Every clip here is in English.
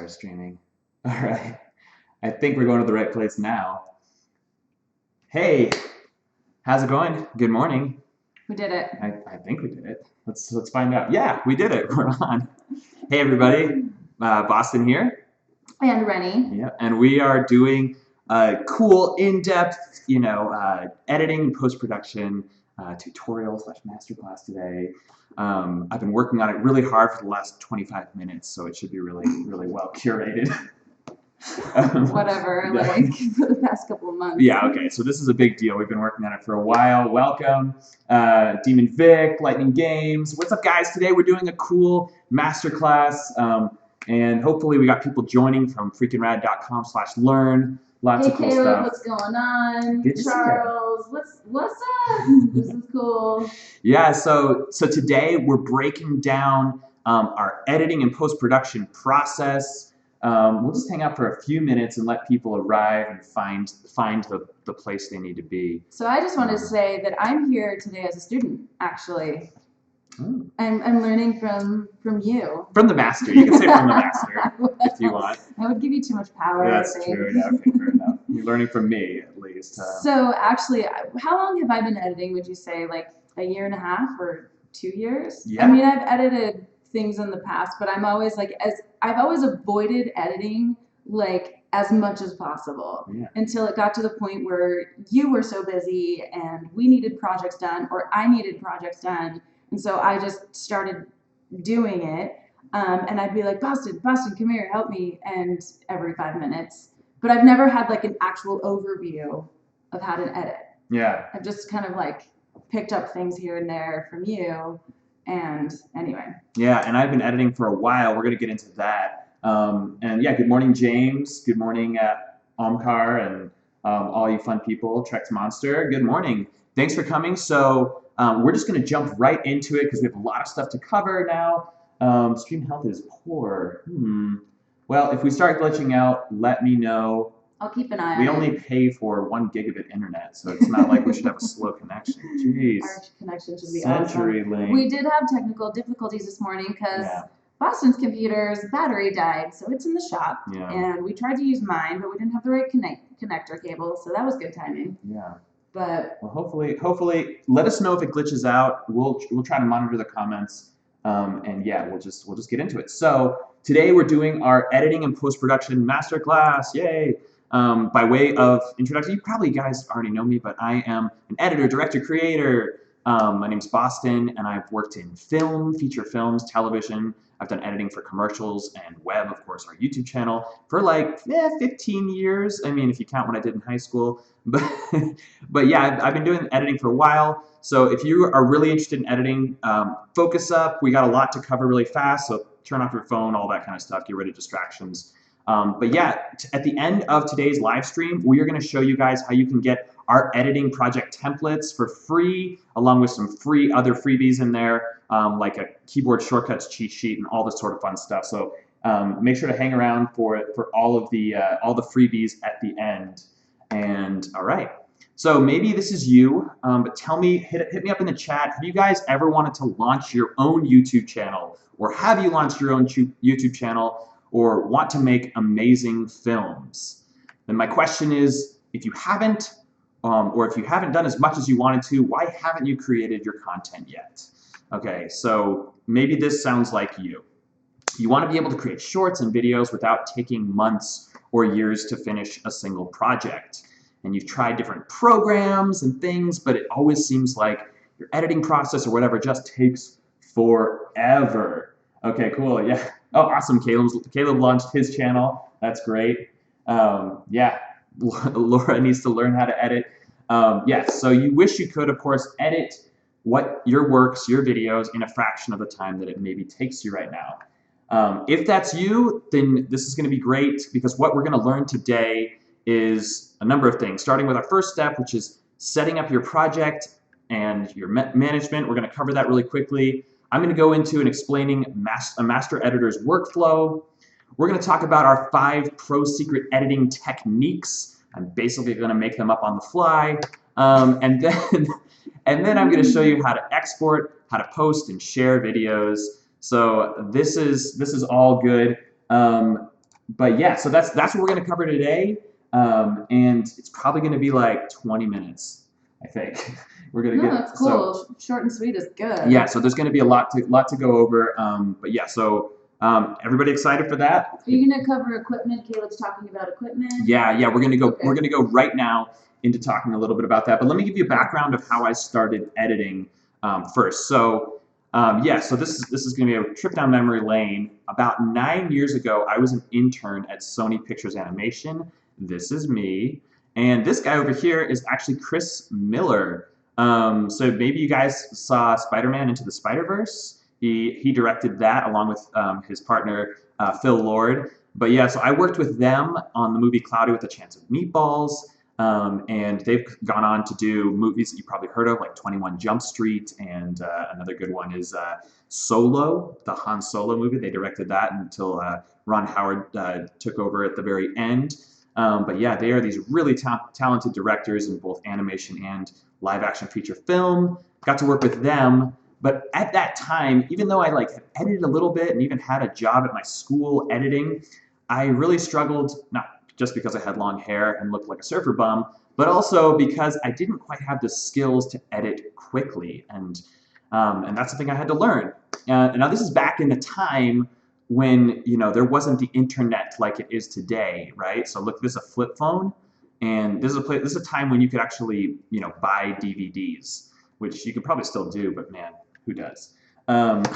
streaming. All right. I think we're going to the right place now. Hey, how's it going? Good morning. We did it. I think we did it. Let's find out. Yeah, we did it. We're on. Hey everybody, Boston here. And Rennie. Yeah, and we are doing a cool, in-depth, editing and post-production tutorial / masterclass today. I've been working on it really hard for the last 25 minutes, so it should be really, really well curated. Whatever, yeah. like for the past couple of months. Yeah, okay, so this is a big deal. We've been working on it for a while. Welcome, Demon Vic, Lightning Games. What's up, guys? Today we're doing a cool masterclass, and hopefully we got people joining from freakingrad.com/learn. Lots hey, of cool Caleb, stuff. what's going on? Good to see you. Charles, what's up? This is cool. Yeah, so today we're breaking down our editing and post-production process. We'll just hang out for a few minutes and let people arrive and find the place they need to be. So I just want to say that I'm here today as a student, actually. Oh. I'm learning from you. From the master. You can say from the master if you want. I would give you too much power. That's true. Yeah, okay, fair enough. You're learning from me, at least. So actually, how long have I been editing, would you say? Like a year and a half or 2 years? Yeah. I mean, I've edited things in the past, but I'm always I've always avoided editing like as much as possible until it got to the point where you were so busy and we needed projects done or I needed projects done. And so I just started doing it. And I'd be like, Boston, come here, help me. And every 5 minutes, but I've never had like an actual overview of how to edit. Yeah. I've just kind of like picked up things here and there from you. And anyway. Yeah, and I've been editing for a while. We're going to get into that. And yeah, good morning, James. Good morning, Omkar, and all you fun people. Trex Monster, good morning. Thanks for coming. So we're just going to jump right into it because we have a lot of stuff to cover now. Stream health is poor. Well, if we start glitching out, let me know. I'll keep an eye on it. We only pay for 1 gigabit internet, so it's not like we should have a slow connection. Jeez. Our connection should be CenturyLink. awesome. We did have technical difficulties this morning because Boston's computer's battery died, so it's in the shop. Yeah. And we tried to use mine, but we didn't have the right connector cable, so that was good timing. Yeah. But well, hopefully, let us know if it glitches out. We'll try to monitor the comments, and yeah, we'll just get into it. So today we're doing our editing and post-production masterclass. Yay! By way of introduction, you probably guys already know me, but I am an editor, director, creator. My name's Boston, and I've worked in film, feature films, television. I've done editing for commercials and web, of course, our YouTube channel, for like 15 years. I mean, if you count what I did in high school. But yeah, I've been doing editing for a while. So if you are really interested in editing, focus up. We got a lot to cover really fast, so turn off your phone, all that kind of stuff. Get rid of distractions. But yeah, at the end of today's live stream, we are going to show you guys how you can get our editing project templates for free, along with some free other freebies in there, like a keyboard shortcuts cheat sheet and all this sort of fun stuff. So make sure to hang around for all of the freebies at the end. And all right, so maybe this is you, but tell me, hit me up in the chat. Have you guys ever wanted to launch your own YouTube channel, or have you launched your own YouTube channel? Or want to make amazing films? Then my question is, if you haven't, or if you haven't done as much as you wanted to, why haven't you created your content yet? Okay, so maybe this sounds like you. You want to be able to create shorts and videos without taking months or years to finish a single project. And you've tried different programs and things, but it always seems like your editing process or whatever just takes forever. Okay, cool, yeah. Oh, awesome, Caleb launched his channel. That's great. Yeah, Laura needs to learn how to edit. Yes, so you wish you could, of course, edit your works, your videos, in a fraction of the time that it maybe takes you right now. If that's you, then this is gonna be great, because what we're gonna learn today is a number of things, starting with our first step, which is setting up your project and your management. We're gonna cover that really quickly. I'm going to go into and explaining a master editor's workflow. We're going to talk about our 5 pro secret editing techniques. I'm basically going to make them up on the fly. And then I'm going to show you how to export, how to post and share videos. So this is all good. but yeah, so that's what we're going to cover today, and it's probably going to be like 20 minutes, I think. We're going to No, get that's cool. Short and sweet is good. yeah. So there's going to be a lot to go over, but yeah. So everybody excited for that? Are you going to cover equipment? Caleb's talking about equipment. Yeah, we're going to go. Okay. We're going to go right now into talking a little bit about that. But let me give you a background of how I started editing first. So yeah, so this is going to be a trip down memory lane. About 9 years ago, I was an intern at Sony Pictures Animation. This is me, and this guy over here is actually Chris Miller. So maybe you guys saw Spider-Man Into the Spider-Verse. He directed that along with his partner Phil Lord. But yeah, so I worked with them on the movie Cloudy with a Chance of Meatballs. And they've gone on to do movies that you probably heard of, like 21 Jump Street, and another good one is Solo, the Han Solo movie. They directed that until Ron Howard took over at the very end. But yeah, they are these really talented directors in both animation and live action feature film. Got to work with them. But at that time, even though I like edited a little bit and even had a job at my school editing, I really struggled, not just because I had long hair and looked like a surfer bum, but also because I didn't quite have the skills to edit quickly. And that's something I had to learn. Now this is back in the time when, you know, there wasn't the internet like it is today, right? So look, this is a flip phone, and this is a time when you could actually, you know, buy DVDs, which you could probably still do, but man, who does? And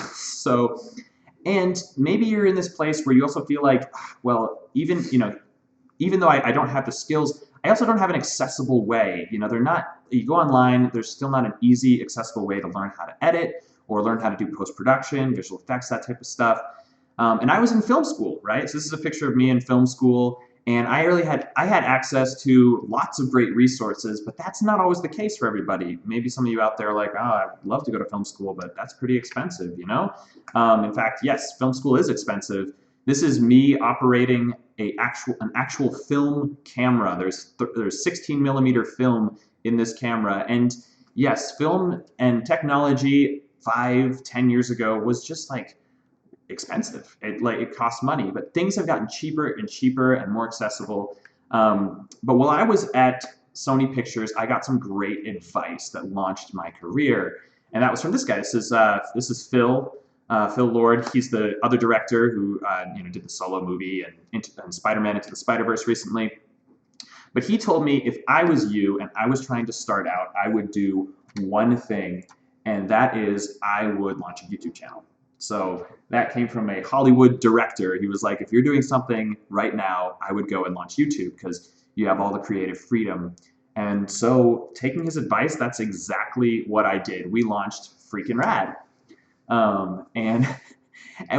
maybe you're in this place where you also feel like, well, even though I don't have the skills, I also don't have an accessible way. You know, you go online, there's still not an easy, accessible way to learn how to edit or learn how to do post-production, visual effects, that type of stuff. And I was in film school, right? So this is a picture of me in film school. And I had access to lots of great resources, but that's not always the case for everybody. Maybe some of you out there are like, oh, I'd love to go to film school, but that's pretty expensive, you know? In fact, yes, film school is expensive. This is me operating an actual film camera. There's 16 millimeter film in this camera. And yes, film and technology 5-10 years ago was just like expensive. It costs money, but things have gotten cheaper and cheaper and more accessible. But while I was at Sony Pictures, I got some great advice that launched my career, and that was from this guy. This is Phil Lord. He's the other director who did the Solo movie and Spider-Man Into the Spider-Verse recently. But he told me if I was you and I was trying to start out, I would do one thing, and that is I would launch a YouTube channel. So that came from a Hollywood director. He was like, if you're doing something right now, I would go and launch YouTube because you have all the creative freedom. And so taking his advice, that's exactly what I did. We launched Freaking Rad. And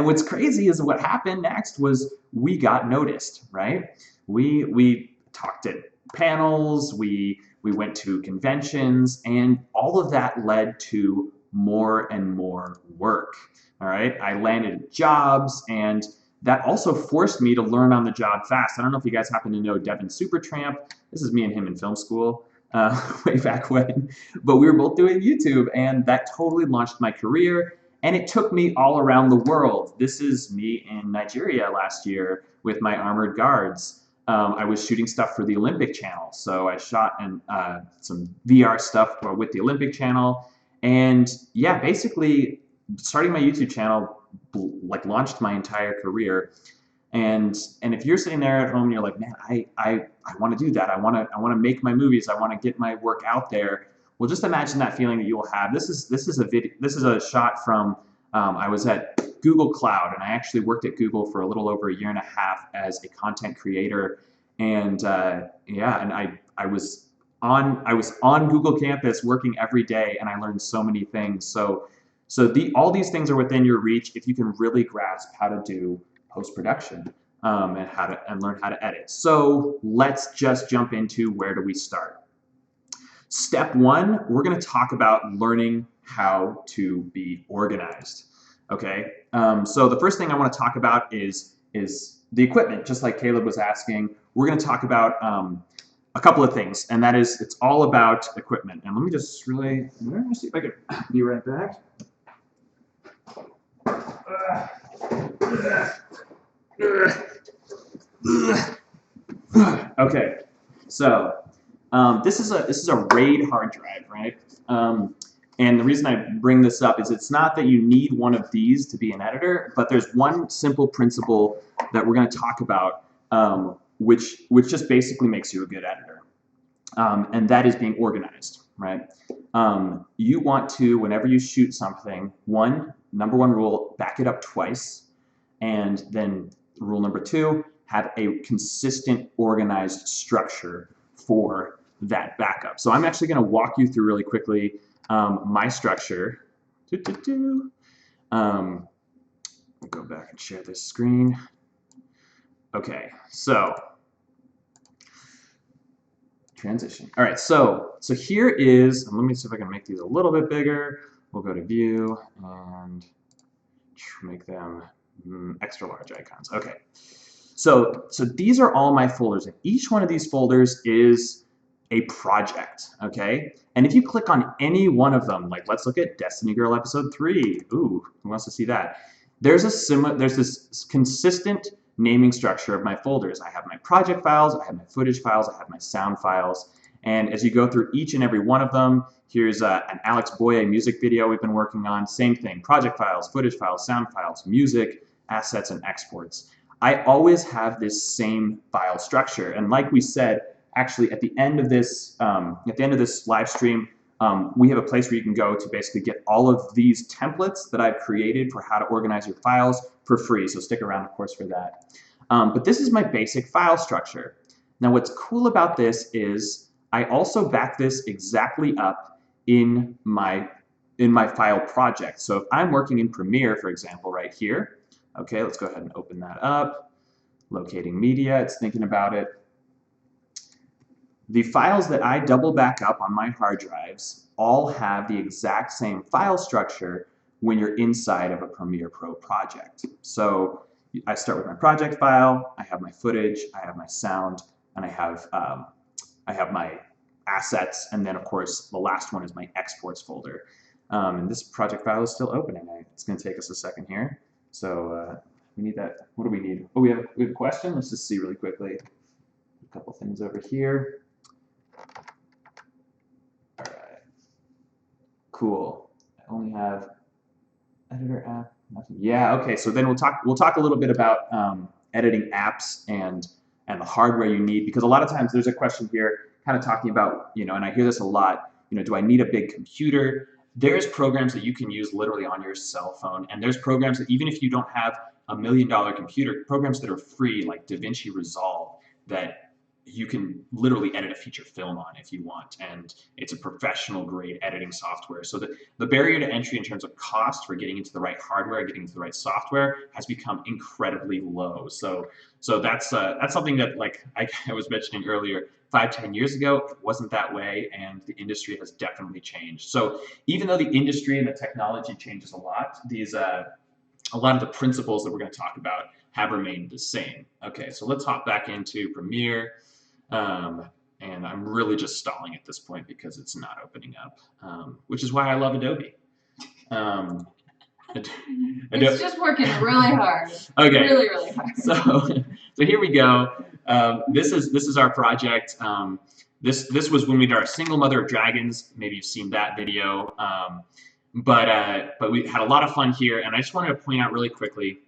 what's crazy is what happened next was we got noticed, right? We talked at panels, we went to conventions, and all of that led to more and more work. All right, I landed jobs, and that also forced me to learn on the job fast. I don't know if you guys happen to know Devin Supertramp. This is me and him in film school way back when, but we were both doing YouTube, and that totally launched my career, and it took me all around the world. This is me in Nigeria last year with my armored guards. I was shooting stuff for the Olympic Channel, so I shot some VR stuff with the Olympic Channel, and yeah, basically starting my YouTube channel like launched my entire career. And if you're sitting there at home and you're like, man, I want to do that. I want to make my movies. I want to get my work out there. Well, just imagine that feeling that you will have. This is a shot from I was at Google Cloud, and I actually worked at Google for a little over 1.5 years as a content creator. And I was on Google campus working every day, and I learned so many things. So all these things are within your reach if you can really grasp how to do post-production and learn how to edit. So let's just jump into where do we start. Step one, we're going to talk about learning how to be organized. Okay, so the first thing I want to talk about is the equipment. Just like Caleb was asking, we're going to talk about a couple of things, and that is it's all about equipment. And let me just let me see if I can be right back. Okay, so this is a RAID hard drive, right? And the reason I bring this up is it's not that you need one of these to be an editor, but there's one simple principle that we're going to talk about, which just basically makes you a good editor, and that is being organized, right? You want to, whenever you shoot something, number one rule, back it up twice, and then rule number two, have a consistent, organized structure for that backup. So I'm actually going to walk you through really quickly my structure. I'll go back and share this screen. Okay, so transition. All right, so here is, let me see if I can make these a little bit bigger. We'll go to view and make them extra large icons. Okay, so these are all my folders, and each one of these folders is a project, okay? And if you click on any one of them, like let's look at Destiny Girl episode 3. Ooh, who wants to see that? There's this consistent naming structure of my folders. I have my project files, I have my footage files, I have my sound files, and as you go through each and every one of them, here's an Alex Boye music video we've been working on. Same thing, project files, footage files, sound files, music, assets, and exports. I always have this same file structure, and like we said, actually at the end of this live stream, we have a place where you can go to basically get all of these templates that I've created for how to organize your files for free. So stick around, of course, for that. But this is my basic file structure. Now, what's cool about this is I also back this exactly up in my file project. So if I'm working in Premiere, for example, right here, okay, let's go ahead and open that up. Locating media, it's thinking about it. The files that I double back up on my hard drives all have the exact same file structure when you're inside of a Premiere Pro project. So I start with my project file, I have my footage, I have my sound, and I have my assets, and then of course the last one is my exports folder. And this project file is still opening. It's going to take us a second here. So we need that. What do we need? Oh, we have a question. Let's just see really quickly. A couple things over here. All right. Cool. I only have editor app. Nothing. Yeah. Okay. So then we'll talk a little bit about editing apps and the hardware you need, because a lot of times there's a question here kind of talking about, and I hear this a lot, do I need a big computer? There's programs that you can use literally on your cell phone, and there's programs that even if you don't have $1 million computer, programs that are free like DaVinci Resolve that you can literally edit a feature film on if you want, and it's a professional grade editing software. So the barrier to entry in terms of cost for getting into the right hardware, getting into the right software has become incredibly low. So that's something that, like I was mentioning earlier, 5-10 years ago, it wasn't that way, and the industry has definitely changed. So even though the industry and the technology changes a lot, a lot of the principles that we're going to talk about have remained the same. Okay, so let's hop back into Premiere. And I'm really just stalling at this point because it's not opening up, which is why I love Adobe. It's just working really hard. Okay. Really, really hard. So here we go. This is our project. This was when we did our single mother of dragons. Maybe you've seen that video. But we had a lot of fun here, and I just wanted to point out really quickly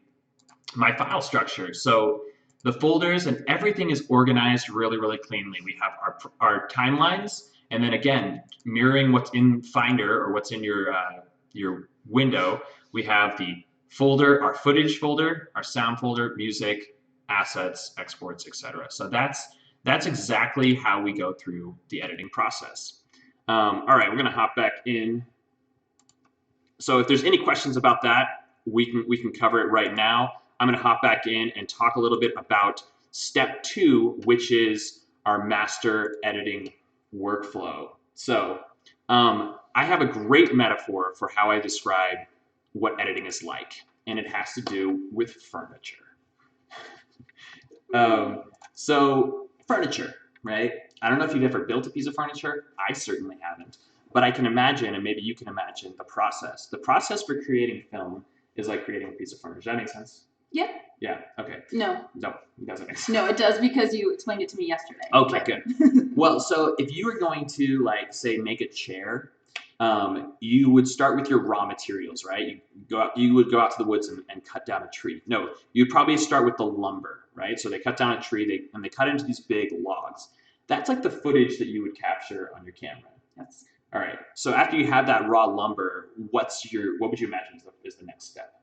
my file structure. So the folders and everything is organized really, really cleanly. We have our timelines, and then again, mirroring what's in Finder or what's in your window, we have the folder, our footage folder, our sound folder, music, assets, exports, etc. So that's exactly how we go through the editing process. All right, we're gonna hop back in. So if there's any questions about that, we can cover it right now. I'm going to hop back in and talk a little bit about step 2, which is our master editing workflow. So I have a great metaphor for how I describe what editing is like, and it has to do with furniture. So furniture, right? I don't know if you've ever built a piece of furniture. I certainly haven't. But I can imagine, and maybe you can imagine, the process. The process for creating film is like creating a piece of furniture. Does that make sense? Yep. Yeah. Okay. No. No, it doesn't make sense. No, it does because you explained it to me yesterday. Okay, good. Well, so if you were going to like say make a chair, you would start with your raw materials, right? You would go out to the woods and cut down a tree. No, you'd probably start with the lumber, right? So they cut down a tree, they cut into these big logs. That's like the footage that you would capture on your camera. Yes. All right. So after you have that raw lumber, what would you imagine is the next step?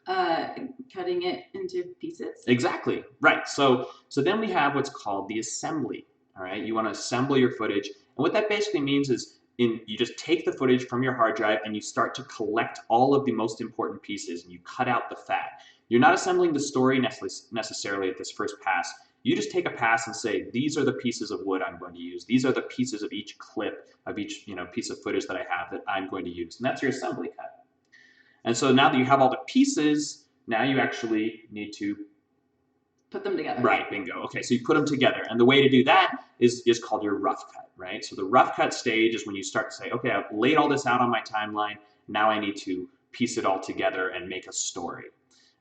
Cutting it into pieces. Exactly. Right. So then we have what's called the assembly. All right. You want to assemble your footage. And what that basically means is you just take the footage from your hard drive and you start to collect all of the most important pieces and you cut out the fat. You're not assembling the story necessarily at this first pass. You just take a pass and say, these are the pieces of wood I'm going to use. These are the pieces of each clip of each piece of footage that I have that I'm going to use. And that's your assembly cut. And so now that you have all the pieces, now you actually need to put them together. Right, bingo. Okay, so you put them together. And the way to do that is called your rough cut, right? So the rough cut stage is when you start to say, okay, I've laid all this out on my timeline. Now I need to piece it all together and make a story.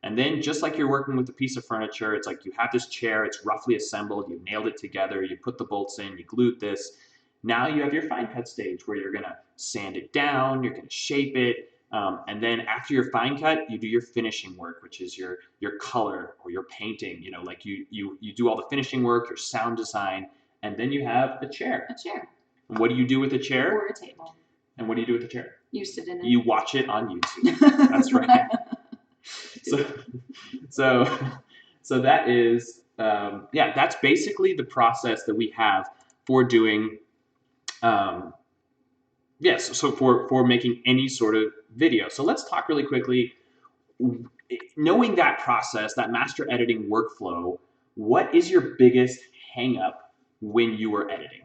And then just like you're working with a piece of furniture, it's like you have this chair, it's roughly assembled, you nailed it together, you put the bolts in, you glued this. Now you have your fine cut stage where you're gonna sand it down, you're gonna shape it, and then after your fine cut, you do your finishing work, which is your color or your painting. Like you do all the finishing work, your sound design, and then you have a chair. A chair. And what do you do with a chair? Or a table. And what do you do with the chair? You sit in it. You watch it on YouTube. That's right. So that is that's basically the process that we have for doing. Yes, so for making any sort of video. So let's talk really quickly. Knowing that process, that master editing workflow, what is your biggest hang up when you are editing?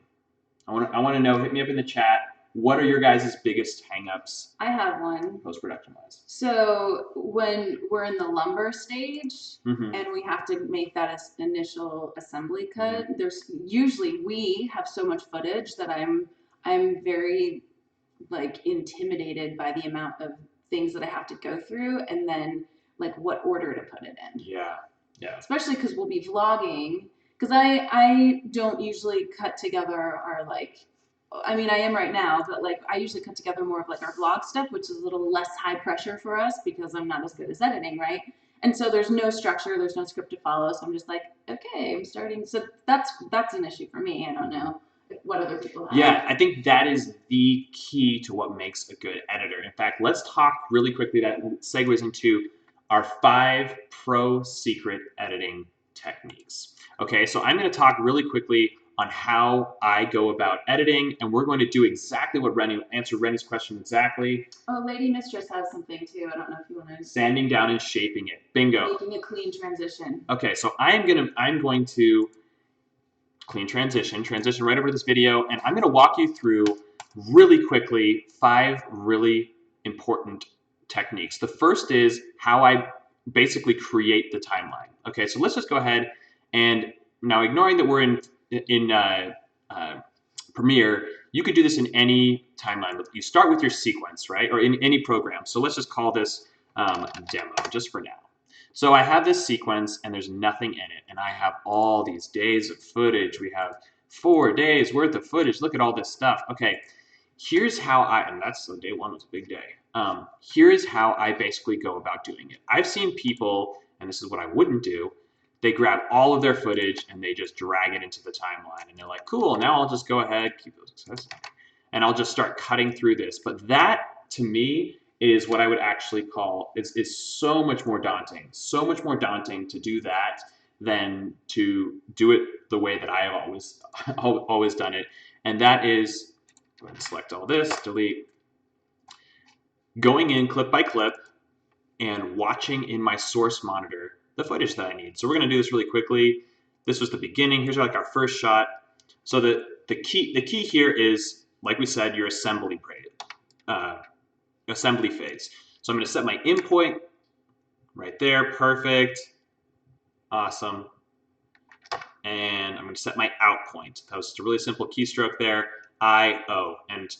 I want to know, hit me up in the chat. What are your guys' biggest hang-ups? I have one. Post-production wise. So when we're in the lumber stage and we have to make that initial assembly cut, there's usually we have so much footage that I'm very like intimidated by the amount of things that I have to go through and then like what order to put it in. Yeah. Especially because we'll be vlogging. Because I don't usually cut together our like, I mean, I am right now, but like I usually cut together more of like our vlog stuff, which is a little less high pressure for us because I'm not as good as editing, right? And so there's no structure, there's no script to follow. So I'm just like, okay, I'm starting. So that's an issue for me. I don't know what other people have. Yeah, I think that is the key to what makes a good editor. In fact, let's talk really quickly. That segues into our 5 pro secret editing techniques. Okay, so I'm going to talk really quickly on how I go about editing, and we're going to do exactly what answer Rennie's question exactly. Oh, Lady Mistress has something too. I don't know if you want to. Sanding down and shaping it. Bingo. Making a clean transition. Okay, so I'm going to clean transition right over to this video, and I'm going to walk you through really quickly 5 really important techniques. The first is how I basically create the timeline. Okay, so let's just go ahead and now, ignoring that we're in Premiere, you could do this in any timeline. You start with your sequence, right, or in any program. So let's just call this demo, just for now. So I have this sequence, and there's nothing in it, and I have all these days of footage. We have 4 days worth of footage. Look at all this stuff. Okay, here's how and that's so day 1 was a big day. Here's how I basically go about doing it. I've seen people, and this is what I wouldn't do, they grab all of their footage and they just drag it into the timeline. And they're like, cool, now I'll just go ahead, keep those accessible, and I'll just start cutting through this. But that, to me, is what I would actually call, is so much more daunting. So much more daunting to do that than to do it the way that I have always done it. And that is, go ahead and select all this, delete, going in clip by clip and watching in my source monitor the footage that I need. So we're going to do this really quickly. This was the beginning. Here's like our first shot. So the key here is, like we said, your assembly phase. So I'm going to set my in point right there. Perfect. Awesome. And I'm going to set my out point. That was just a really simple keystroke there. I-O. And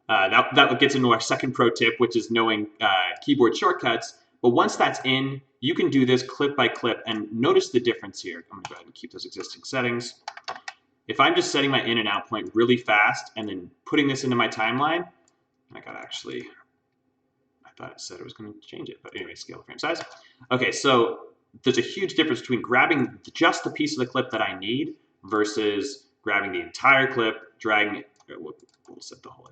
that gets into our second pro tip, which is knowing keyboard shortcuts. But once that's in, you can do this clip by clip, and notice the difference here. I'm gonna go ahead and keep those existing settings. If I'm just setting my in and out point really fast and then putting this into my timeline, I gotta actually, I thought it said it was gonna change it, but anyway, scale frame size. Okay, so there's a huge difference between grabbing just the piece of the clip that I need versus grabbing the entire clip, dragging it, we'll set the whole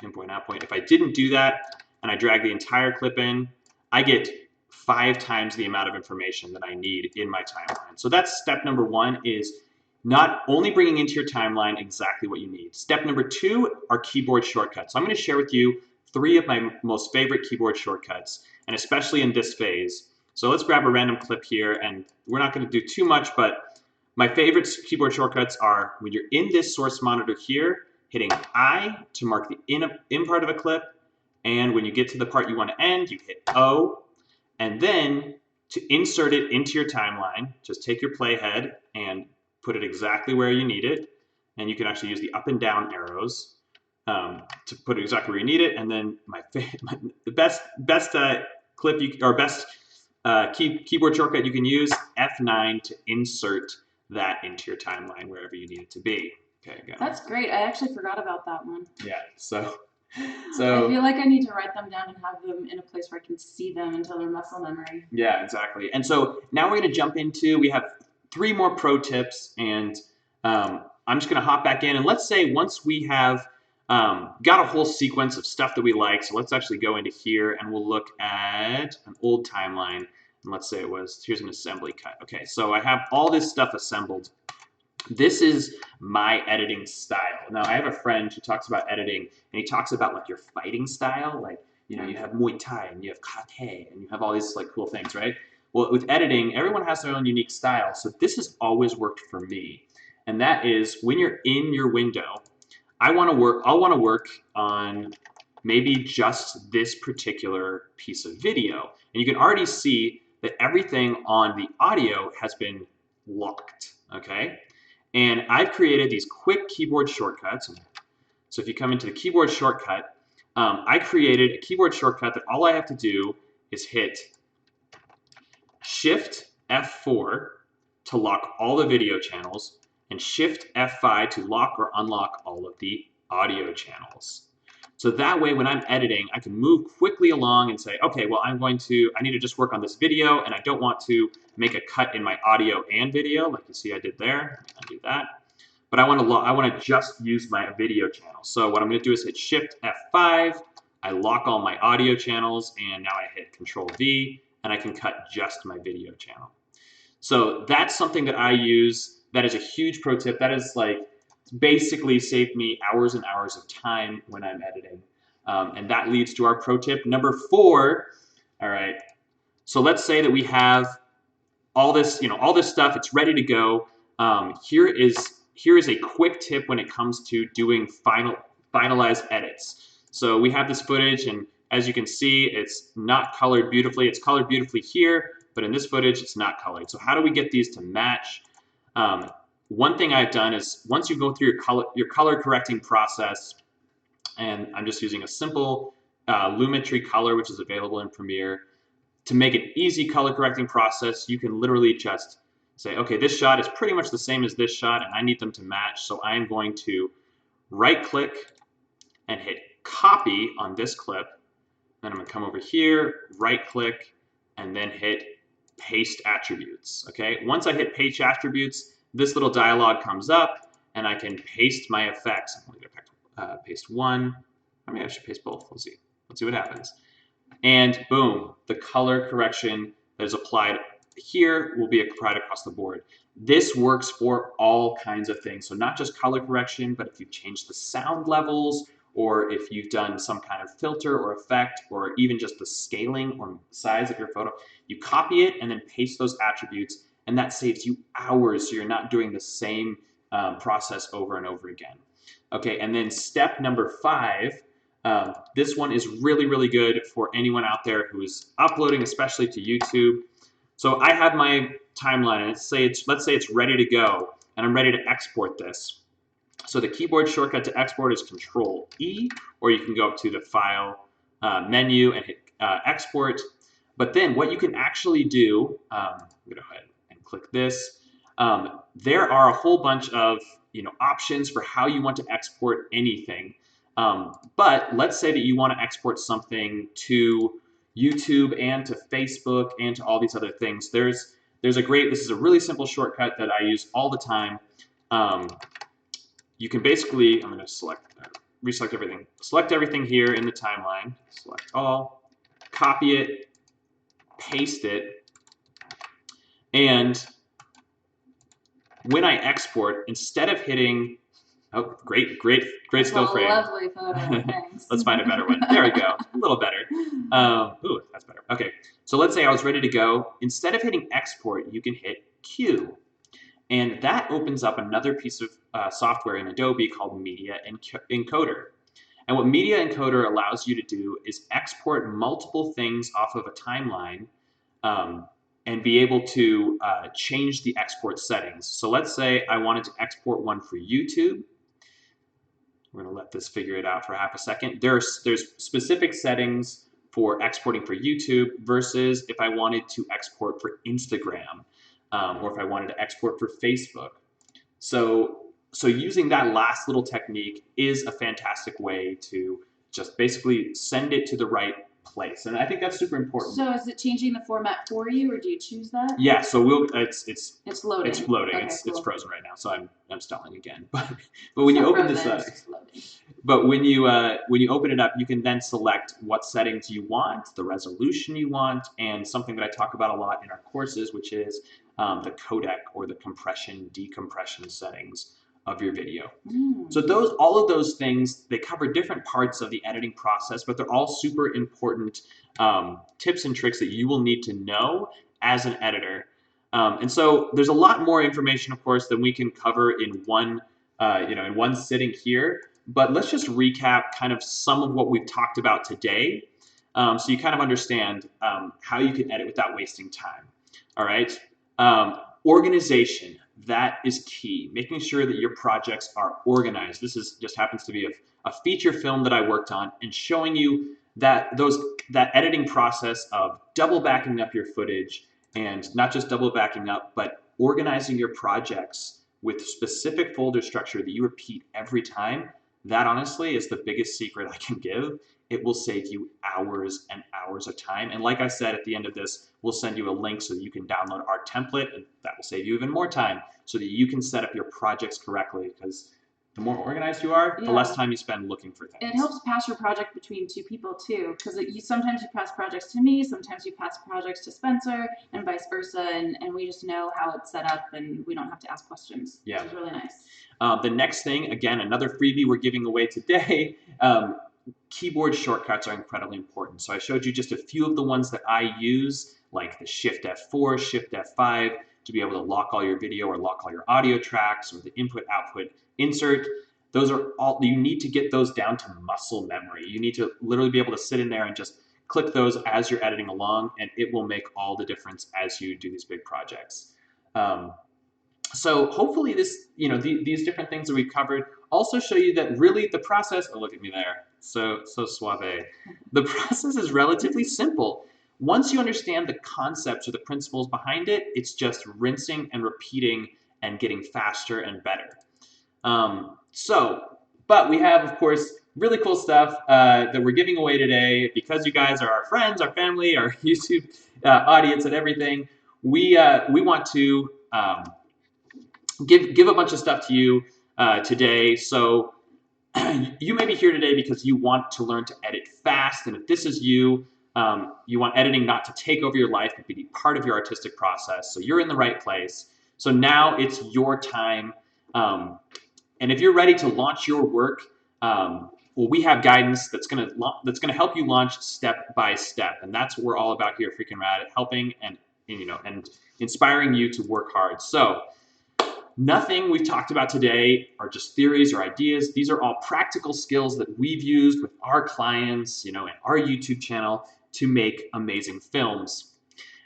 in point, out point. If I didn't do that and I drag the entire clip in, I get 5 times the amount of information that I need in my timeline. So that's step number 1, is not only bringing into your timeline exactly what you need. Step number 2 are keyboard shortcuts. So I'm going to share with you 3 of my most favorite keyboard shortcuts, and especially in this phase. So let's grab a random clip here, and we're not going to do too much, but my favorite keyboard shortcuts are when you're in this source monitor here, hitting I to mark the in part of a clip, and when you get to the part you want to end, you hit O, and then to insert it into your timeline, just take your playhead and put it exactly where you need it, and you can actually use the up and down arrows to put it exactly where you need it. And then the best clip or best keyboard shortcut you can use, F9 to insert that into your timeline wherever you need it to be. Okay, that's great. I actually forgot about that one. Yeah, so I feel like I need to write them down and have them in a place where I can see them until they're muscle memory. Yeah, exactly. And so now we're going to jump into, we have 3 more pro tips, and I'm just going to hop back in. And let's say once we have got a whole sequence of stuff that we like, so let's actually go into here and we'll look at an old timeline. And let's say it was, here's an assembly cut. Okay, so I have all this stuff assembled. This is my editing style. Now, I have a friend who talks about editing, and he talks about like your fighting style, like, you know, you have Muay Thai and you have Karate and you have all these like cool things, right? Well, with editing, everyone has their own unique style. So this has always worked for me. And that is when you're in your window, I'll want to work on maybe just this particular piece of video. And you can already see that everything on the audio has been locked, okay? And I've created these quick keyboard shortcuts. So if you come into the keyboard shortcut, I created a keyboard shortcut that all I have to do is hit Shift F4 to lock all the video channels, and Shift F5 to lock or unlock all of the audio channels. So that way, when I'm editing, I can move quickly along and say, okay, well, I need to just work on this video, and I don't want to make a cut in my audio and video, like you see I did there. Undo that. But I want to just use my video channel. So what I'm going to do is hit Shift F5. I lock all my audio channels, and now I hit Control V, and I can cut just my video channel. So that's something that I use. That is a huge pro tip. That is like basically saved me hours and hours of time when I'm editing. And that leads to our pro tip number 4. All right. So let's say that we have all this, all this stuff. It's ready to go. Here is a quick tip when it comes to doing finalized edits. So we have this footage, and as you can see, it's not colored beautifully. It's colored beautifully here, but in this footage, it's not colored. So how do we get these to match? One thing I've done is once you go through your color correcting process, and I'm just using a simple Lumetri color, which is available in Premiere. To make an easy color correcting process, you can literally just say, okay, this shot is pretty much the same as this shot, and I need them to match. So I'm going to right click and hit copy on this clip. Then I'm going to come over here, right click, and then hit paste attributes. Okay, once I hit paste attributes, this little dialog comes up, and I can paste my effects. I'm going to paste one. I mean, I should paste both. Let's see. Let's see what happens. And boom, the color correction that is applied here will be applied across the board. This works for all kinds of things. So not just color correction, but if you've changed the sound levels, or if you've done some kind of filter or effect, or even just the scaling or size of your photo, you copy it and then paste those attributes, and that saves you hours, so you're not doing the same process over and over again. Okay, and then step number 5, this one is really, really good for anyone out there who is uploading, especially to YouTube. So I have my timeline, and let's say it's ready to go, and I'm ready to export this. So the keyboard shortcut to export is Control E, or you can go up to the File menu and hit Export. But then what you can actually do, I'm going to go ahead and click this. There are a whole bunch of options for how you want to export anything. But let's say that you want to export something to YouTube and to Facebook and to all these other things. This is a really simple shortcut that I use all the time. You can basically, I'm going to reselect everything. Select everything here in the timeline. Select all, copy it, paste it, and when I export, instead of hitting, oh, great still frame. Lovely photo, thanks. Let's find a better one. There we go, a little better. Ooh, that's better. Okay, so let's say I was ready to go. Instead of hitting export, you can hit Q. And that opens up another piece of software in Adobe called Media Encoder. And what Media Encoder allows you to do is export multiple things off of a timeline and be able to change the export settings. So let's say I wanted to export one for YouTube. We're going to let this figure it out for half a second. There's specific settings for exporting for YouTube versus if I wanted to export for Instagram or if I wanted to export for Facebook. So using that last little technique is a fantastic way to just basically send it to the right place, and I think that's super important. So is it changing the format for you, or do you choose that? Yeah, so it's loading. It's loading. Okay, It's frozen right now, so I'm stalling again. But It's when you not open frozen, this it's just loading. but when you open it up, you can then select what settings you want, the resolution you want, and something that I talk about a lot in our courses, which is the codec or the compression decompression settings of your video. So all of those things, they cover different parts of the editing process, but they're all super important tips and tricks that you will need to know as an editor. And so there's a lot more information, of course, than we can cover in one sitting here. But let's just recap kind of some of what we've talked about today, so you kind of understand how you can edit without wasting time. All right. Organization, that is key. Making sure that your projects are organized. This just happens to be a feature film that I worked on, and showing you that editing process of double backing up your footage, and not just double backing up, but organizing your projects with specific folder structure that you repeat every time. That honestly is the biggest secret I can give. It will save you hours and hours of time. And like I said, at the end of this, we'll send you a link so that you can download our template, and that will save you even more time so that you can set up your projects correctly, because the more organized you are, the less time you spend looking for things. It helps pass your project between two people too, because sometimes you pass projects to me, sometimes you pass projects to Spencer, and vice versa, and we just know how it's set up, and we don't have to ask questions. Yeah. Which is really nice. The next thing, again, another freebie we're giving away today, keyboard shortcuts are incredibly important. So I showed you just a few of the ones that I use, like the Shift F4, Shift F5, to be able to lock all your video or lock all your audio tracks, or the input output insert. Those are all, you need to get those down to muscle memory. You need to literally be able to sit in there and just click those as you're editing along, and it will make all the difference as you do these big projects. So hopefully these different things that we've covered also show you that really the process, oh, look at me there, so suave. The process is relatively simple. Once you understand the concepts or the principles behind it, it's just rinsing and repeating and getting faster and better. But we have, of course, really cool stuff that we're giving away today because you guys are our friends, our family, our YouTube audience, and everything. We want to give a bunch of stuff to you today. So you may be here today because you want to learn to edit fast, and if this is you, you want editing not to take over your life, but to be part of your artistic process. So you're in the right place. So now it's your time. And if you're ready to launch your work, well, we have guidance that's gonna help you launch step by step, and that's what we're all about here at Freaking Rad, helping and inspiring you to work hard. So nothing we've talked about today are just theories or ideas. These are all practical skills that we've used with our clients, and our YouTube channel to make amazing films.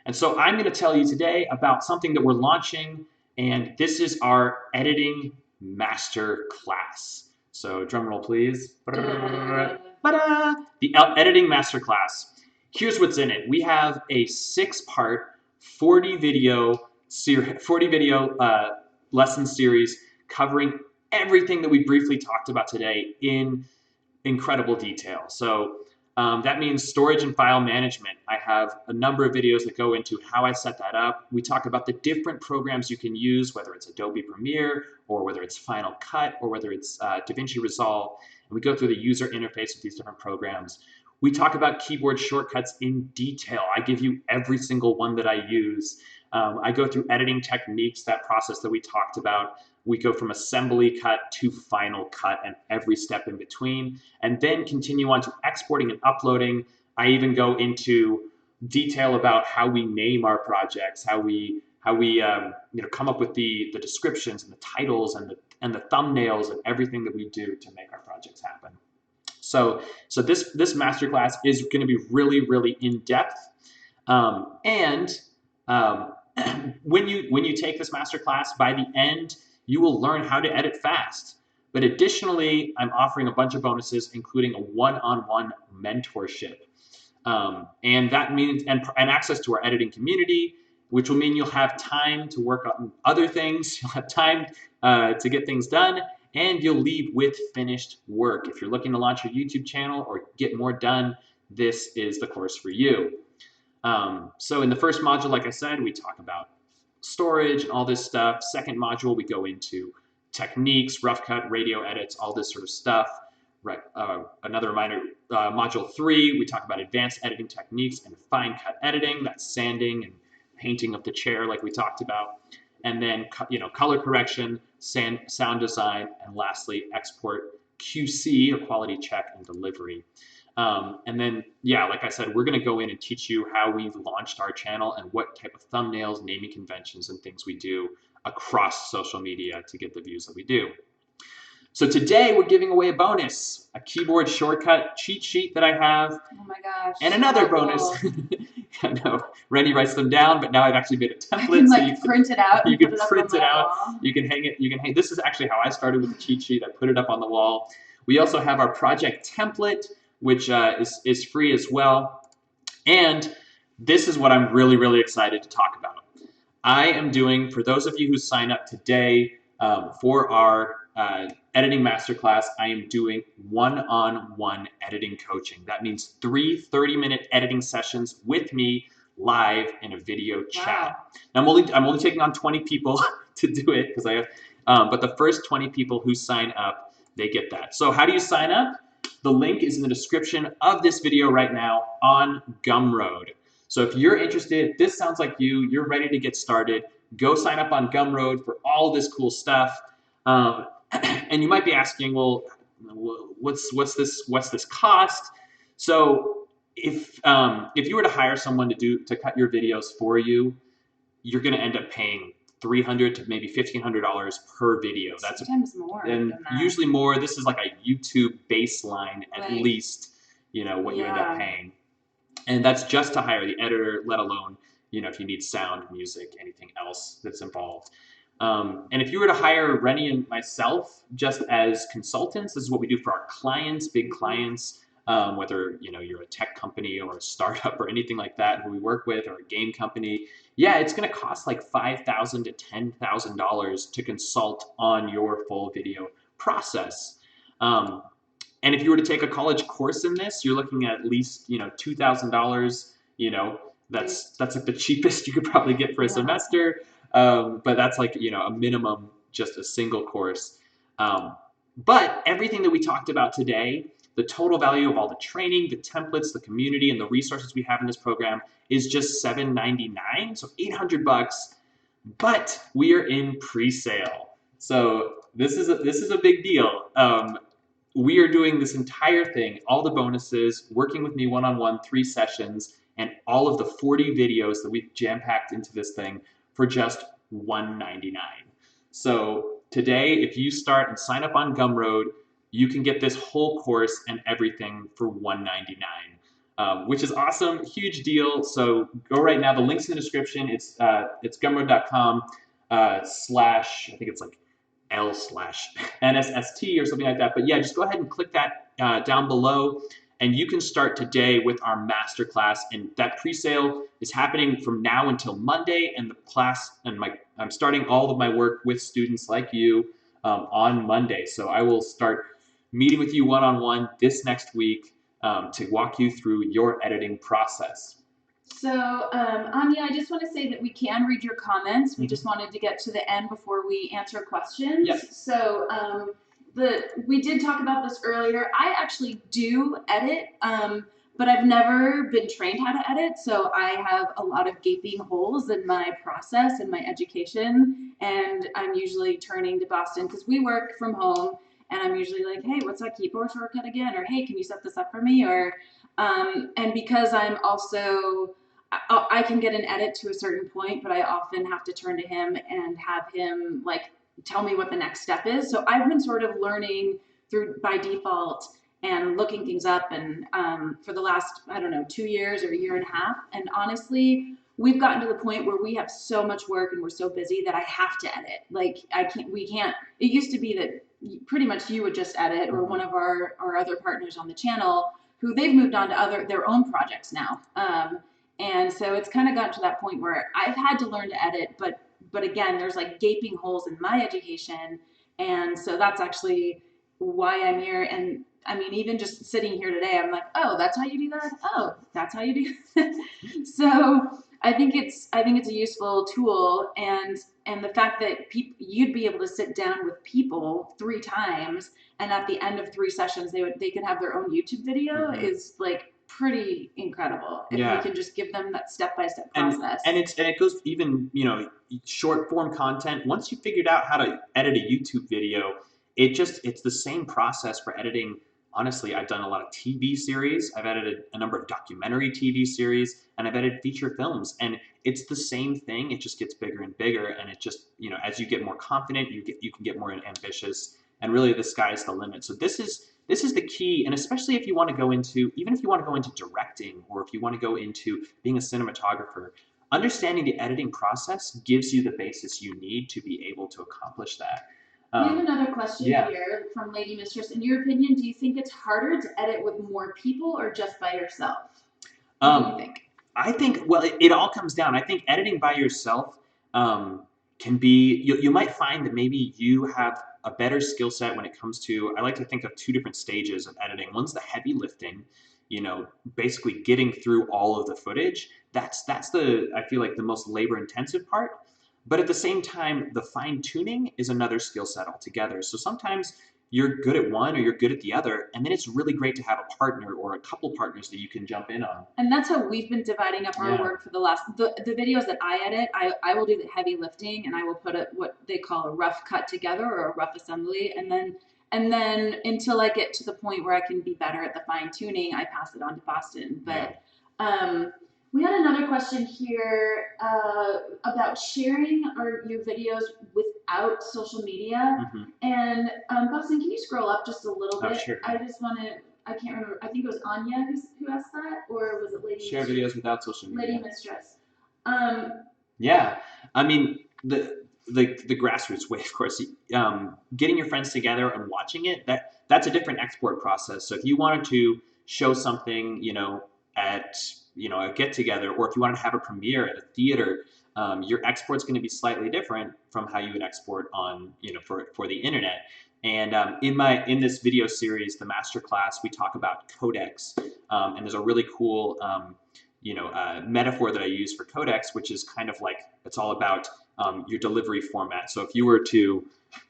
And so I'm going to tell you today about something that we're launching, and this is our editing masterclass. So drum roll, please. The editing masterclass. Here's what's in it. We have a 6-part, 40 video series, 40 video lesson series covering everything that we briefly talked about today in incredible detail. So that means storage and file management. I have a number of videos that go into how I set that up. We talk about the different programs you can use, whether it's Adobe Premiere or whether it's Final Cut or whether it's DaVinci Resolve. And we go through the user interface of these different programs. We talk about keyboard shortcuts in detail. I give you every single one that I use. I go through editing techniques, that process that we talked about. We go from assembly cut to final cut and every step in between, and then continue on to exporting and uploading. I even go into detail about how we name our projects, how we come up with the descriptions and the titles and the thumbnails and everything that we do to make our projects happen. So this masterclass is going to be really, really in depth, and when you take this masterclass, by the end, you will learn how to edit fast. But additionally, I'm offering a bunch of bonuses, including a one-on-one mentorship. And that means, and access to our editing community, which will mean you'll have time to work on other things. You'll have time to get things done, and you'll leave with finished work. If you're looking to launch your YouTube channel or get more done, this is the course for you. So in the first module, like I said, we talk about storage and all this stuff. Second module, we go into techniques, rough cut, radio edits, all this sort of stuff. Right. Another reminder, module 3, we talk about advanced editing techniques and fine cut editing. That's sanding and painting of the chair like we talked about. And then, color correction, sound design, and lastly, export QC, or quality check and delivery. And then, like I said, we're going to go in and teach you how we've launched our channel and what type of thumbnails, naming conventions, and things we do across social media to get the views that we do. So today we're giving away a bonus, a keyboard shortcut cheat sheet that I have. Oh my gosh. And another bonus. I know, Rennie writes them down, but now I've actually made a template. I can, so you print it out. You can print it out. You can hang it. You can hang. This is actually how I started with the cheat sheet. I put it up on the wall. We also have our project template, which is free as well. And this is what I'm really, really excited to talk about. I am doing, for those of you who sign up today for our editing masterclass, I am doing one-on-one editing coaching. That means 3 30-minute editing sessions with me live in a video chat. Now I'm only taking on 20 people to do it because I have, but the first 20 people who sign up, they get that. So how do you sign up? The link is in the description of this video right now on Gumroad. So if you're interested, if this sounds like you're ready to get started, go sign up on Gumroad for all this cool stuff. And you might be asking, well, what's this cost? So if you were to hire someone to cut your videos for you, you're going to end up paying $300 to maybe $1,500 per video. That's sometimes more. And usually more. This is like a YouTube baseline at least. What you end up paying, and that's just to hire the editor, let alone if you need sound, music, anything else that's involved. And if you were to hire Rennie and myself just as consultants, this is what we do for our clients, big clients, whether you're a tech company or a startup or anything like that who we work with, or a game company. Yeah, it's going to cost like $5,000 to $10,000 to consult on your full video process. And if you were to take a college course in this, you're looking at least $2,000. That's like the cheapest you could probably get for a semester. But that's like, a minimum, just a single course. But everything that we talked about today, the total value of all the training, the templates, the community, and the resources we have in this program is just $799, so $800. But we are in pre-sale, so this is a big deal. We are doing this entire thing, all the bonuses, working with me one-on-one, 3 sessions, and all of the 40 videos that we've jam-packed into this thing for just $199. So today, if you start and sign up on Gumroad, you can get this whole course and everything for $199, which is awesome, huge deal. So go right now. The link's in the description. It's gumroad.com / I think it's like L/NSST or something like that. But yeah, just go ahead and click that down below, And you can start today with our masterclass. And that pre-sale is happening from now until Monday. And the class and I'm starting all of my work with students like you on Monday. So I will start meeting with you one-on-one this next week to walk you through your editing process. So, Anya, I just want to say that we can read your comments. We just wanted to get to the end before we answer questions. Yep. So, we did talk about this earlier. I actually do edit, but I've never been trained how to edit. So I have a lot of gaping holes in my process and my education. And I'm usually turning to Boston because we work from home. And I'm usually like, hey, what's that keyboard shortcut again? Or hey, can you set this up for me? Or and because I'm also, I can get an edit to a certain point, but I often have to turn to him and have him like tell me what the next step is. So I've been sort of learning through by default and looking things up, and for the last, I don't know, 2 years or a year and a half. And honestly, we've gotten to the point where we have so much work and we're so busy that I have to edit. Like we can't. It used to be that pretty much you would just edit, or one of our other partners on the channel, who they've moved on to their own projects now. And so it's kind of gotten to that point where I've had to learn to edit, but again, there's like gaping holes in my education. And so that's actually why I'm here. And I mean, even just sitting here today, I'm like, oh, that's how you do that? Oh, that's how you do that. So I think it's a useful tool, and the fact that you'd be able to sit down with people 3 times, and at the end of 3 sessions they could have their own YouTube video is like pretty incredible if we can just give them that step-by-step process. And it goes even, short form content. Once you figured out how to edit a YouTube video, it's the same process for editing. Honestly, I've done a lot of TV series. I've edited a number of documentary TV series, and I've edited feature films. And it's the same thing. It just gets bigger and bigger. And it just, as you get more confident, you can get more ambitious. And really, the sky's the limit. So this is the key. And especially if you want to go into, even if you want to go into directing, or if you want to go into being a cinematographer, understanding the editing process gives you the basis you need to be able to accomplish that. We have another question here from Lady Mistress. In your opinion, do you think it's harder to edit with more people or just by yourself? What do you think? I think, well, it all comes down. I think editing by yourself can be, you might find that maybe you have a better skill set when it comes to, I like to think of 2 different stages of editing. One's the heavy lifting, basically getting through all of the footage. That's the, I feel like, the most labor intensive part. But at the same time, the fine tuning is another skill set altogether. So sometimes you're good at one or you're good at the other, and then it's really great to have a partner or a couple partners that you can jump in on. And that's how we've been dividing up our work for the videos that I edit. I will do the heavy lifting, and I will put what they call a rough cut together or a rough assembly, and then until I get to the point where I can be better at the fine tuning, I pass it on to Boston. But we had another question here about sharing your videos without social media. And Boston, can you scroll up just a little bit? Sure. I just want to, I can't remember. I think it was Anya who asked that, or was it Lady Share Mistress? videos without social media. Lady Mistress. Yeah, I mean, the grassroots way, of course, getting your friends together and watching it, that's a different export process. So if you wanted to show something, at a get together, or if you wanted to have a premiere at a theater, your export's going to be slightly different from how you would export on, for the internet. And in this video series, the Masterclass, we talk about codecs, and there's a really cool metaphor that I use for codecs, which is kind of like, it's all about your delivery format. So if you were to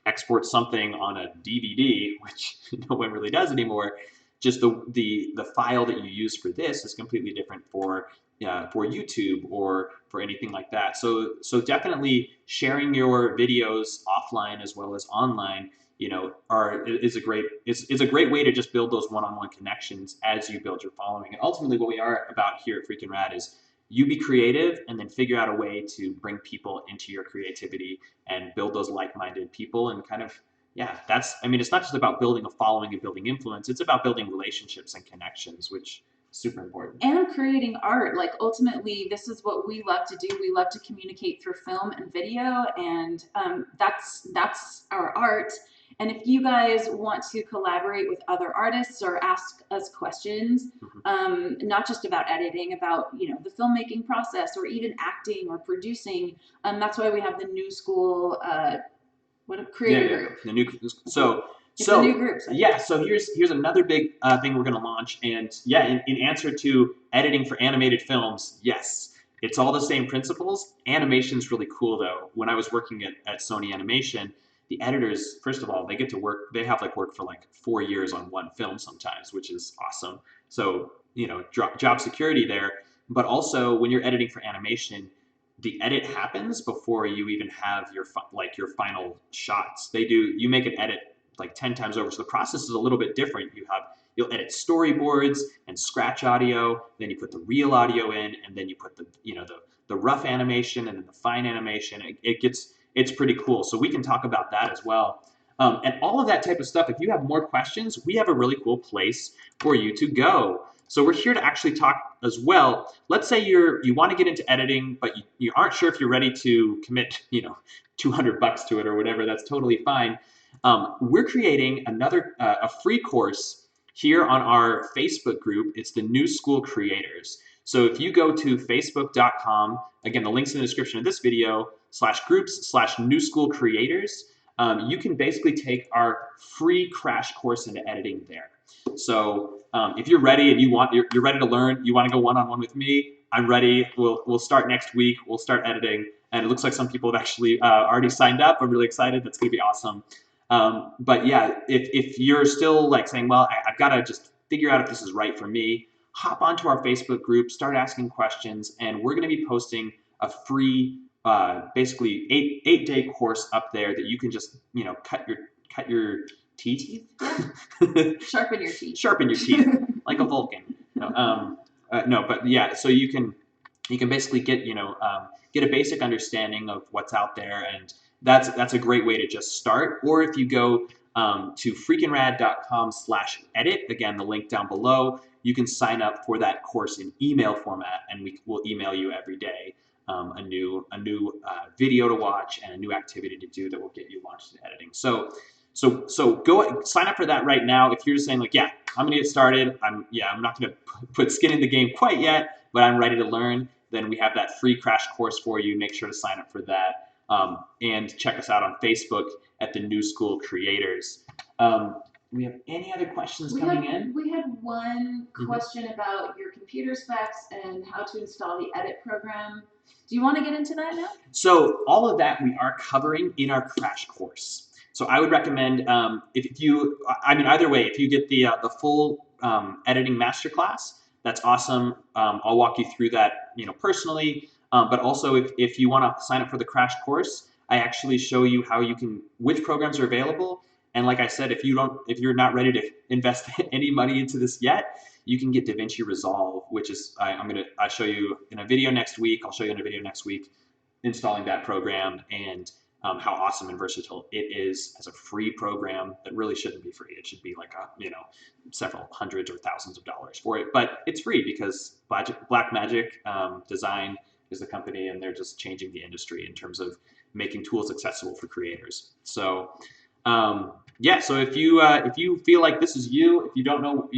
export something on a DVD, which no one really does anymore, just the file that you use for this is completely different for YouTube or for anything like that. So definitely sharing your videos offline as well as online, is a great way to just build those one-on-one connections as you build your following. And ultimately, what we are about here at Freakin' Rad is you be creative and then figure out a way to bring people into your creativity and build those like-minded people and kind of. Yeah, it's not just about building a following and building influence. It's about building relationships and connections, which is super important. And creating art. Like, ultimately, this is what we love to do. We love to communicate through film and video, and that's our art. And if you guys want to collaborate with other artists or ask us questions, not just about editing, about the filmmaking process or even acting or producing, that's why we have the New School creator group. The new so it's a new group. Yeah, so here's another big thing we're gonna launch, and yeah, in answer to editing for animated films, yes, it's all the same principles. Animation's really cool though. When I was working at Sony Animation, the editors, first of all, they get to work. They have like work for like 4 years on one film sometimes, which is awesome. So job security there. But also when you're editing for animation, the edit happens before you even have your final shots. You make an edit like 10 times over. So the process is a little bit different. You'll edit storyboards and scratch audio, then you put the real audio in, and then you put the rough animation and then the fine animation. It's pretty cool. So we can talk about that as well. And all of that type of stuff, if you have more questions, we have a really cool place for you to go. So we're here to actually talk as well. Let's say you want to get into editing, but you aren't sure if you're ready to commit, $200 to it or whatever. That's totally fine. We're creating a free course here on our Facebook group. It's the New School Creators. So if you go to facebook.com, again, the link's in the description of this video, /groups/New School Creators, you can basically take our free crash course into editing there. So if you're ready and you're ready to learn, you want to go one-on-one with me, I'm ready. We'll start next week. We'll start editing, and it looks like some people have actually already signed up. I'm really excited. That's going to be awesome. But yeah, if you're still like saying, well, I've got to just figure out if this is right for me, hop onto our Facebook group, start asking questions, and we're going to be posting a free, basically 8-day course up there that you can just cut your teeth. Yeah. Sharpen your teeth. Sharpen your teeth like a Vulcan. No, but yeah, so you can basically get a basic understanding of what's out there, and that's a great way to just start. Or if you go to freakingrad.com/edit, again, the link down below, you can sign up for that course in email format, and we'll email you every day a new video to watch and a new activity to do that will get you launched in editing. So go sign up for that right now. If you're just saying like, yeah, I'm gonna get started. I'm not gonna put skin in the game quite yet, but I'm ready to learn. Then we have that free crash course for you. Make sure to sign up for that, and check us out on Facebook at the New School Creators. We have any other questions coming in? We had one question about your computer specs and how to install the edit program. Do you want to get into that now? So all of that we are covering in our crash course. So I would recommend either way, if you get the full editing masterclass, that's awesome. I'll walk you through that personally. But also if you want to sign up for the crash course, I actually show you which programs are available. And like I said, if you're not ready to invest any money into this yet, you can get DaVinci Resolve, which is I'll show you in a video next week. I'll show you in a video next week installing that program and how awesome and versatile it is as a free program that really shouldn't be free. It should be like several hundreds or thousands of dollars for it, but it's free because Blackmagic Design is the company, and they're just changing the industry in terms of making tools accessible for creators. So yeah, so if you feel like this is you, if you don't know,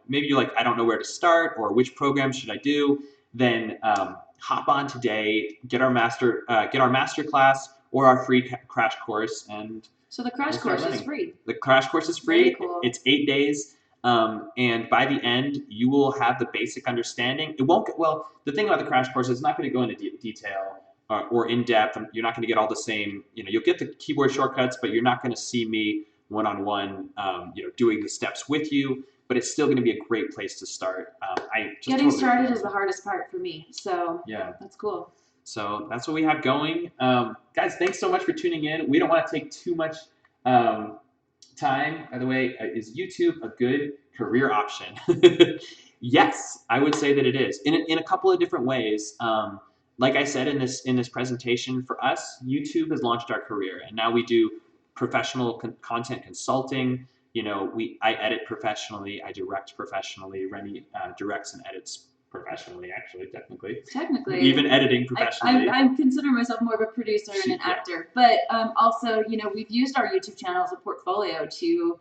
maybe you're like, I don't know where to start or which program should I do, then hop on today, get our Masterclass or our free crash course, and so the crash course is free. The crash course is free. Cool. It's 8 days, and by the end, you will have the basic understanding. The thing about the crash course is it's not going to go into detail or in depth. You're not going to get all the same. You'll get the keyboard shortcuts, but you're not going to see me one-on-one, doing the steps with you. But it's still going to be a great place to start. Getting started is the hardest part for me. So yeah, that's cool. So that's what we have going. Guys, thanks so much for tuning in. We don't want to take too much time. By the way, is YouTube a good career option? Yes, I would say that it is in a couple of different ways. Like I said in this presentation, for us, YouTube has launched our career, and now we do professional content consulting. I edit professionally, I direct professionally. Rennie directs and edits professionally, actually, technically. Technically. Even editing professionally. I consider myself more of a producer and an actor, but also, you know, we've used our YouTube channel as a portfolio to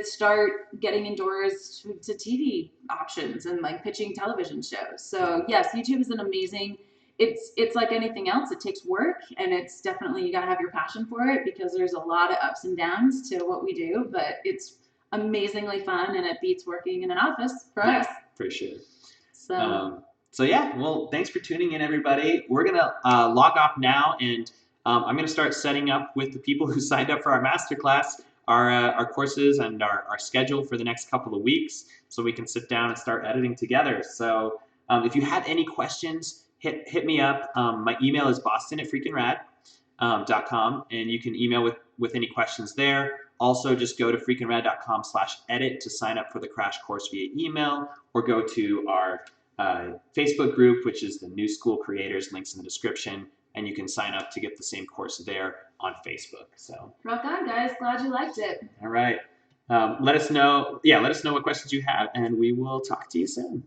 start getting endorsed to TV options and like pitching television shows. So yes, YouTube is an amazing. It's like anything else. It takes work, and it's definitely, you gotta have your passion for it, because there's a lot of ups and downs to what we do. But it's amazingly fun, and it beats working in an office for us. For sure. So yeah, well, thanks for tuning in, everybody. We're gonna log off now, and I'm gonna start setting up with the people who signed up for our masterclass, our courses and our schedule for the next couple of weeks, so we can sit down and start editing together. So if you have any questions, hit me up. My email is boston@freakingrad.com, and you can email with any questions there. Also, just go to freakingrad.com/edit to sign up for the crash course via email, or go to our Facebook group, which is the New School Creators, links in the description, and you can sign up to get the same course there on Facebook. So rock on, guys. Glad you liked it. All right. Let us know what questions you have, and we will talk to you soon.